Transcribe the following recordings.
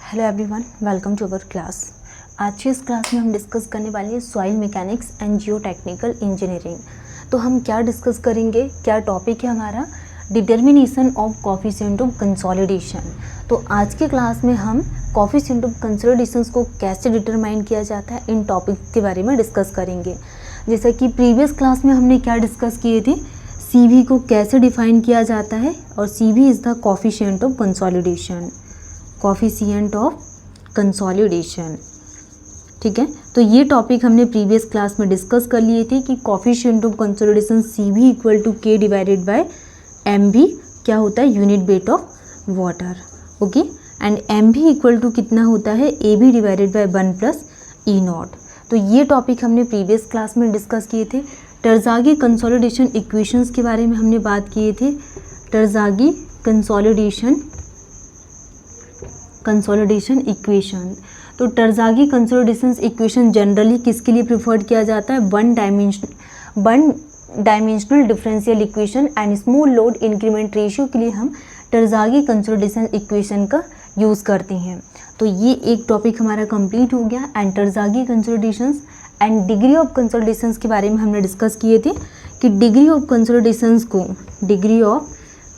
Hello everyone, welcome to our class. आज की इस क्लास में हम डिस्कस करने वाले हैं soil mechanics and Jio technical engineering. तो हम क्या डिस्कस करेंगे, क्या टॉपिक है हमारा, determination of coefficient of consolidation. तो आज के क्लास में हम कोफिशिएंट ऑफ कंसोलिडेशन को कैसे डिटरमाइन किया जाता है इन टॉपिक के बारे में डिस्कस करेंगे। जैसा कि प्रीवियस क्लास में हमने क्या डिस्कस किए थे, CV को कैसे डिफाइन किया जाता है, और CV is the coefficient of consolidation, coefficient of consolidation. ठीक है, तो ये टॉपिक हमने प्रीवियस क्लास में डिस्कस कर लिए थे कि coefficient of consolidation CV equal to K divided by MB क्या होता है, unit weight of water. Okay, and MB equal to कितना होता है, AB divided by 1 plus E0। तो ये टॉपिक हमने प्रीवियस क्लास में डिस्कस किए थे। टरज़ागी कंसोलिडेशन इक्वेशंस के बारे में हमने बात किए थे। टरज़ागी कंसोलिडेशन इक्वेशन। तो टरज़ागी कंसोलिडेशन इक्वेशन जनरली किसके लिए प्रिफर्ड किया जाता है, one dimensional differential equation and small load increment ratio के लिए हम टरज़ागी कंसोलिडेशन इक्वेशन का यूज़ करते हैं। तो ये एक टॉपिक हमारा कंप्लीट हो गया। एंड टरज़ागी कंसोलिडेशंस एंड डिग्री ऑफ कंसोलिडेशंस के बारे में हमने डिस्कस किए थे कि डिग्री ऑफ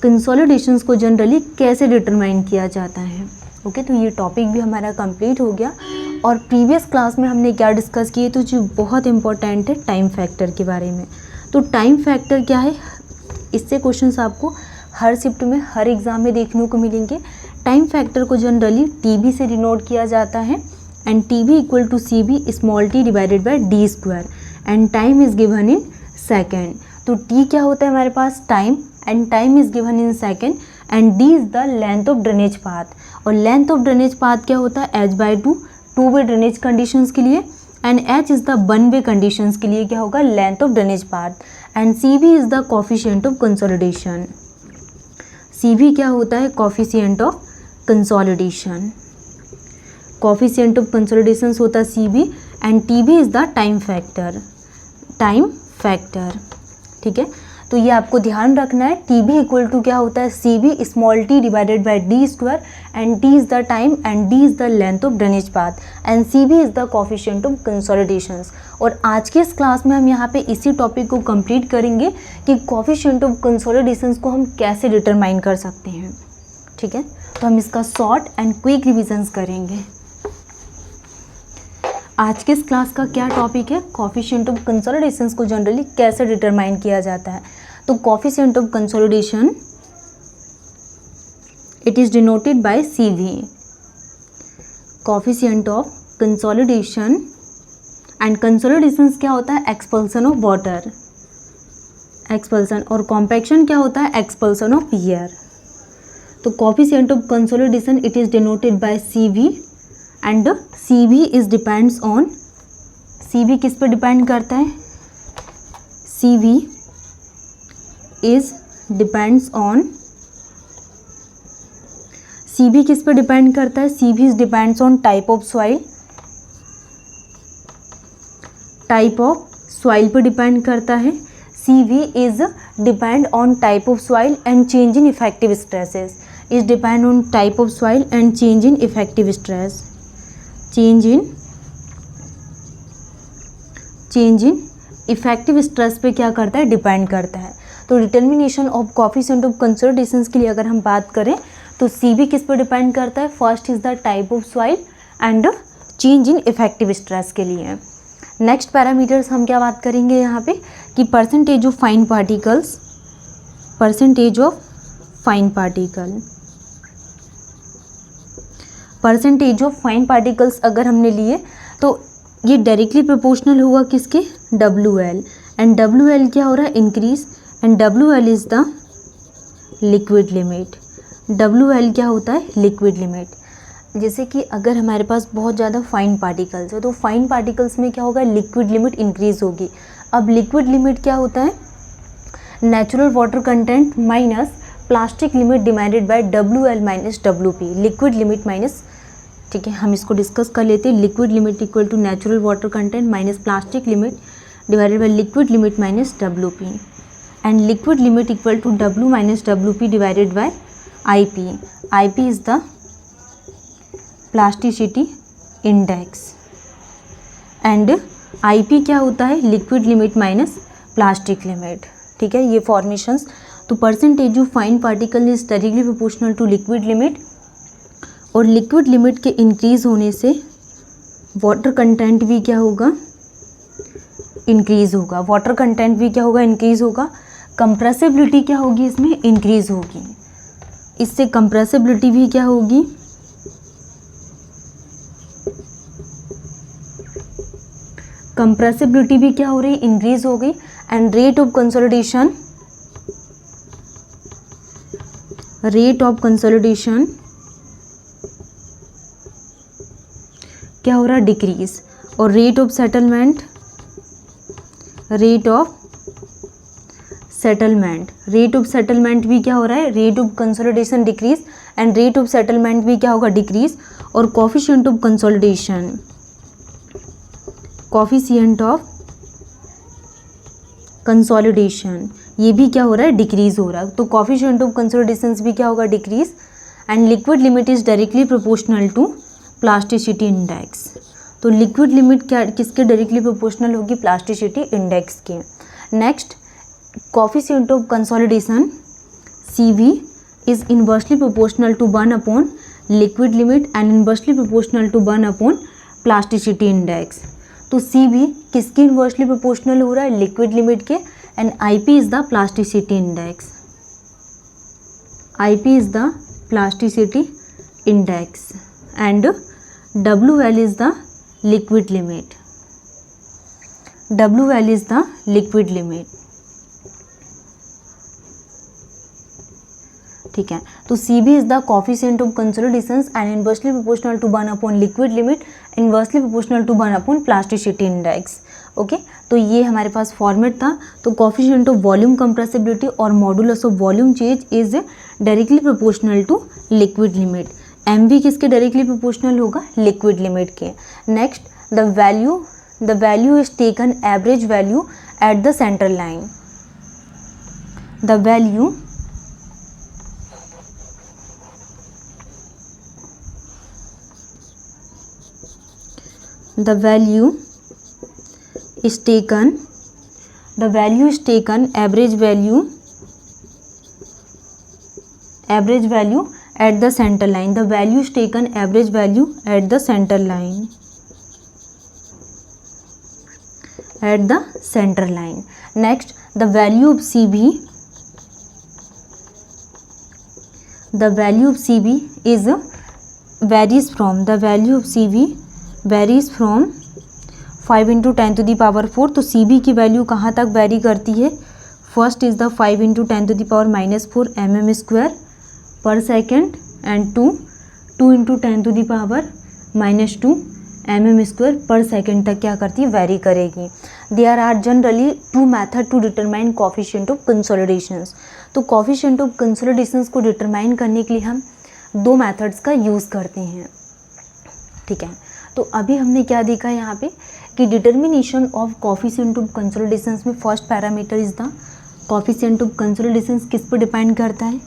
कंसोलिडेशंस को जनरली कैसे डिटरमाइन किया जाता है। ओके, तो ये टॉपिक भी हमारा कंप्लीट हो गया। और प्रीवियस क्लास में हमने क्या डिस्कस किए, तो जो बहुत इंपॉर्टेंट है टाइम फैक्टर के बारे में। तो टाइम फैक्टर क्या है, इससे क्वेश्चंस आपको हर शिफ्ट में, हर एग्ज़ाम में देखने को मिलेंगे। टाइम फैक्टर को जनरली TB से डिनोट किया जाता है, and TB equal to CB small t divided by d square, and time is given in second. तो T क्या होता है हमारे पास, time, and time is given in second, and D is the length of drainage path. और length of drainage path क्या होता है, H/2 two way drainage conditions के लिए, and H is the one way conditions के लिए क्या होगा, length of drainage path, and CV is the coefficient of consolidation. CV क्या होता है, coefficient of consolidation. Coefficient of consolidation होता है CV, and TB is the time factor. ठीक है, तो ये आपको ध्यान रखना है। TB इक्वल टू क्या होता है, CV small t divided by d square, and d is the time, and d is the length of drainage path, and CV is the coefficient of consolidations. और आज के इस क्लास में हम यहाँ पे इसी टॉपिक को कंप्लीट करेंगे कि कोफिशिएंट ऑफ कंसोलिडेशंस को हम कैसे डिटरमाइन कर सकते हैं। ठीक है, तो हम इसका शॉर्ट एंड क्विक रिविजन्स करेंगे। आज के इस क्लास का क्या टॉपिक है, कोफिशिएंट ऑफ कंसोलिडेशंस को जनरली कैसे डिटरमाइन किया जाता है। तो coefficient of consolidation it is denoted by CV। Coefficient of consolidation, and consolidations क्या होता है, एक्सपल्सन ऑफ वाटर, एक्सपल्सन, और कॉम्पैक्शन क्या होता है, एक्सपल्सन ऑफ एयर। तो coefficient of consolidation it is denoted by CV, and CV is depends on, CV किस पर डिपेंड करता है, CV is depends on, CV किस पर डिपेंड करता है, CV is depends on type of soil, type of soil पर depend करता है। CV is depend on type of soil and change in effective stresses, is depend on type of soil and change in effective stress, change in effective stress पे क्या करता है, depend करता है। तो determination of coefficient of consolidation के लिए अगर हम बात करें तो CV किस पर डिपेंड करता है, first is the type of soil and change in effective stress के लिए। नेक्स्ट पैरामीटर्स हम क्या बात करेंगे यहाँ पे कि परसेंटेज ऑफ फाइन पार्टिकल्स अगर हमने लिए तो ये डायरेक्टली प्रोपोर्शनल होगा किसके, WL, एंड WL क्या हो रहा है, increase, and WL is the liquid limit. WL क्या होता है, लिक्विड लिमिट। जैसे कि अगर हमारे पास बहुत ज़्यादा फाइन पार्टिकल्स है तो फाइन पार्टिकल्स में क्या होगा, लिक्विड लिमिट इंक्रीज होगी। अब लिक्विड लिमिट क्या होता है, natural water content minus plastic limit divided by WL minus WP, liquid limit minus, ठीक है, हम इसको डिस्कस कर लेते हैं। Liquid limit equal to natural water content minus plastic limit divided by liquid limit minus WP, and liquid limit equal to W minus WP divided by IP. IP is the plasticity index, and IP क्या होता है, liquid limit minus plastic limit. ठीक है, ये formations. तो percentage of fine particle is directly proportional to liquid limit, और liquid limit के increase होने से वाटर कंटेंट भी क्या होगा, इंक्रीज होगा। वाटर कंटेंट भी क्या होगा, इंक्रीज होगा। कंप्रेसिबिलिटी क्या होगी, इसमें इंक्रीज होगी। इससे कंप्रेसिबिलिटी भी क्या होगी, कंप्रेसिबिलिटी भी क्या हो रही, इंक्रीज हो गई। And rate of consolidation, rate of consolidation क्या हो रहा है, डिक्रीज। और rate of settlement, rate of settlement, rate of settlement भी क्या हो रहा है, rate of consolidation decrease and rate of settlement भी क्या होगा, डिक्रीज। और coefficient of consolidation, coefficient of consolidation, ये भी क्या हो रहा है, डिक्रीज हो रहा है। तो कोफिशिएंट ऑफ कंसोलिडेशन भी क्या होगा, decrease. And liquid limit is directly proportional to plasticity index. तो लिक्विड लिमिट क्या किसके डायरेक्टली प्रोपोर्शनल होगी, प्लास्टिसिटी इंडेक्स के। Next, coefficient of consolidation CV is inversely proportional to 1 upon liquid limit and inversely proportional to 1 upon plasticity index. तो CV किसके inversely proportional हो रहा है, लिक्विड लिमिट के। And IP is the plasticity index, IP is the plasticity index and WL is the liquid limit, WL is the liquid limit। ठीक है, तो CV is the coefficient of consolidation and inversely proportional to 1 upon liquid limit, inversely proportional to 1 upon plasticity index। Okay, तो ये हमारे पास format था। तो coefficient of volume compressibility और modulus of volume change is directly proportional to liquid limit. MV किसके directly proportional होगा, liquid limit के। Next, the value is taken average value at the centre line, the value is taken average value at the center line, the value is taken average value at the center line, at the center line। Next, the value of CV is varies from 5 into 10 to the power 4। तो CV की value कहाँ तक vary करती है, first is the 5 into 10 to the power -4 mm square per second and 2 into 10 to the power -2 mm square per second तक क्या करती है, वेरी करेगी। There are generally 2 method to determine coefficient of consolidations. तो coefficient of consolidations को determine करने के लिए हम 2 मेथड्स का यूज़ करते हैं। ठीक है, तो अभी हमने क्या देखा यहाँ पे कि determination of coefficient of consolidations में first parameter is the coefficient of consolidations किस पर डिपेंड करता है,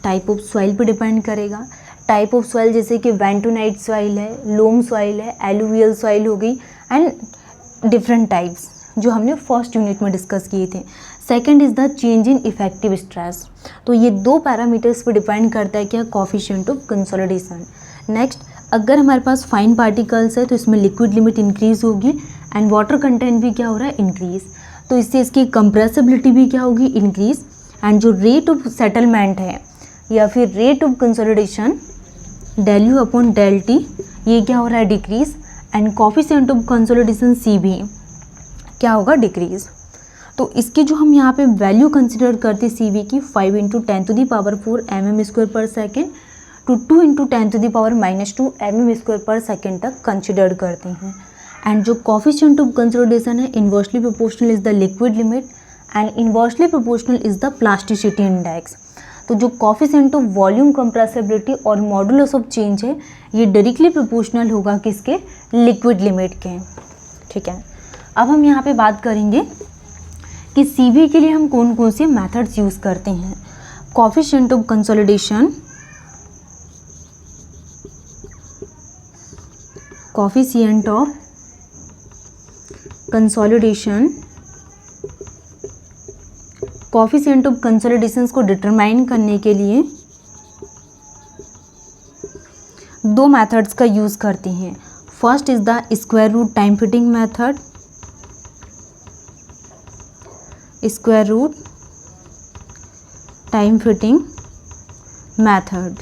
टाइप ऑफ सॉइल पे डिपेंड करेगा। टाइप ऑफ सॉइल जैसे कि वेंटोनाइट सॉइल है, लोम सॉइल है, एलुवियल सॉइल हो गई एंड डिफरेंट टाइप्स जो हमने फर्स्ट यूनिट में डिस्कस किए थे। Second is the change in effective stress. तो ये 2 पैरामीटर्स पे डिपेंड करता है क्या, कोफिशिएंट ऑफ कंसोलिडेशन। नेक्स्ट, अगर हमारे पास फाइन पार्टिकल्स है तो इसमें लिक्विड लिमिट इंक्रीज होगी एंड वाटर कंटेंट भी क्या हो रहा है, इंक्रीज। तो इससे इसकी कंप्रेसिबिलिटी भी क्या होगी, इंक्रीज। एंड जो रेट ऑफ सेटलमेंट है या फिर rate of consolidation del u upon del t, ये क्या हो रहा है, decrease. And coefficient of consolidation CV क्या होगा, डिक्रीज। तो इसकी जो हम यहाँ पे वैल्यू कंसिडर करते CV की 5 into 10 to the power 4 mm square per second to 2 into 10 to the power -2 mm square per second तक कंसिडर करते हैं। एंड जो कोफिशिएंट ऑफ कंसोलिडेशन है inversely proportional is the liquid limit and inversely proportional is the plasticity index. तो जो coefficient of volume compressibility और modulus of change है ये डायरेक्टली प्रोपोर्शनल होगा किसके, लिक्विड लिमिट के। ठीक है, अब हम यहाँ पे बात करेंगे कि CV के लिए हम कौन कौन से मेथड्स यूज़ करते हैं। Coefficient of consolidation, coefficient of consolidation, coefficient of consolidations को डिटरमाइन करने के लिए दो मेथड्स का यूज़ करते हैं। First is the square root time fitting method, square root time fitting method.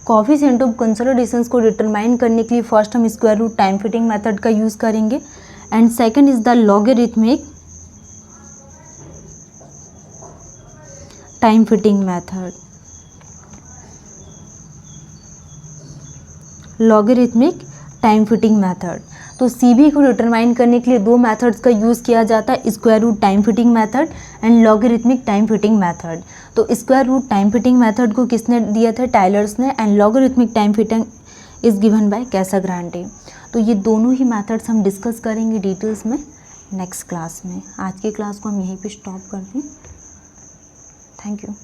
Coefficient of consolidations को डिटरमाइन करने के लिए फर्स्ट हम square root time fitting method का यूज़ करेंगे and second is the logarithmic time fitting method, logarithmic time fitting method. तो CV को determine करने के लिए दो मेथड्स का यूज़ किया जाता है, square root time fitting method and logarithmic time fitting method. तो square root time fitting method को किसने दिया था? टायलर्स ने, and logarithmic time fitting is given by Casagrande. तो ये दोनों ही मेथड्स हम डिस्कस करेंगे डिटेल्स में नेक्स्ट क्लास में। आज की क्लास को हम यहीं पे स्टॉप करते हैं। Thank you.